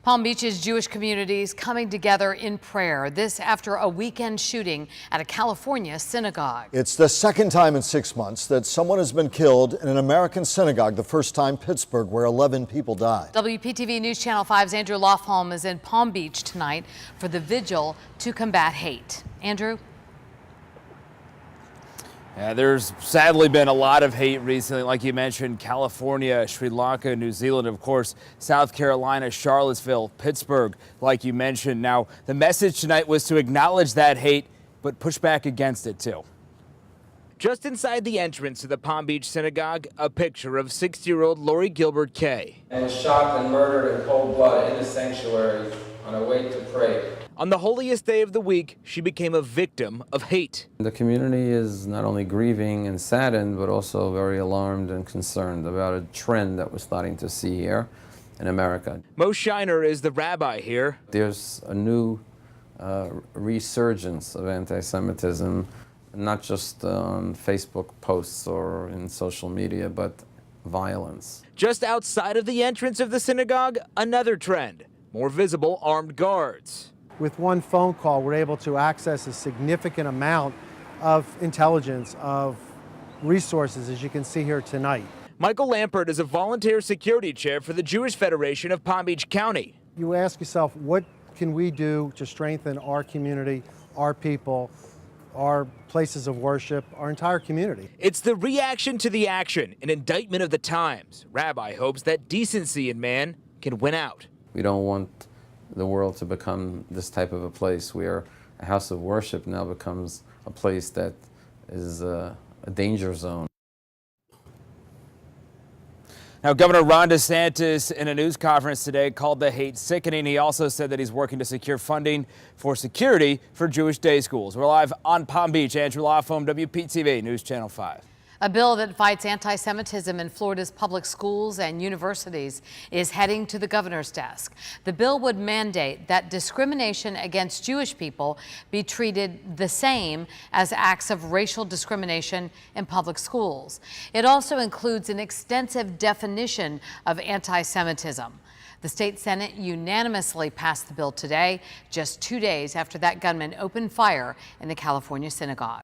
Palm Beach's Jewish communities coming together in prayer. This after a weekend shooting at a California synagogue. It's the second time in 6 months that someone has been killed in an American synagogue. The first time Pittsburgh, where 11 people died. WPTV News Channel 5's Andrew Lofholm is in Palm Beach tonight for the vigil to combat hate. Andrew? Yeah, there's sadly been a lot of hate recently, like you mentioned, California, Sri Lanka, New Zealand, of course, South Carolina, Charlottesville, Pittsburgh, like you mentioned. Now, the message tonight was to acknowledge that hate, but push back against it, too. Just inside the entrance to the Palm Beach Synagogue, a picture of 60-year-old Lori Gilbert Kay. And was shot and murdered in cold blood in the sanctuary on her way to pray. On the holiest day of the week, she became a victim of hate. The community is not only grieving and saddened, but also very alarmed and concerned about a trend that we're starting to see here in America. Mo Shiner is the rabbi here. There's a new resurgence of anti-Semitism, not just on Facebook posts or in social media, but violence. Just outside of the entrance of the synagogue, another trend, more visible armed guards. With one phone call, we're able to access a significant amount of intelligence, of resources, as you can see here tonight. Michael Lampert is a volunteer security chair for the Jewish Federation of Palm Beach County. You ask yourself, what can we do to strengthen our community, our people, our places of worship, our entire community? It's the reaction to the action, an indictment of the times. Rabbi hopes that decency in man can win out. We don't want the world to become this type of a place where a house of worship now becomes a place that is a danger zone. Now, Governor Ron DeSantis, in a news conference today, called the hate sickening. He also said that he's working to secure funding for security for Jewish day schools. We're live on Palm Beach. Andrew Lofholm, WPTV News Channel 5. A bill that fights anti-Semitism in Florida's public schools and universities is heading to the governor's desk. The bill would mandate that discrimination against Jewish people be treated the same as acts of racial discrimination in public schools. It also includes an extensive definition of anti-Semitism. The state Senate unanimously passed the bill today, just 2 days after that gunman opened fire in the California synagogue.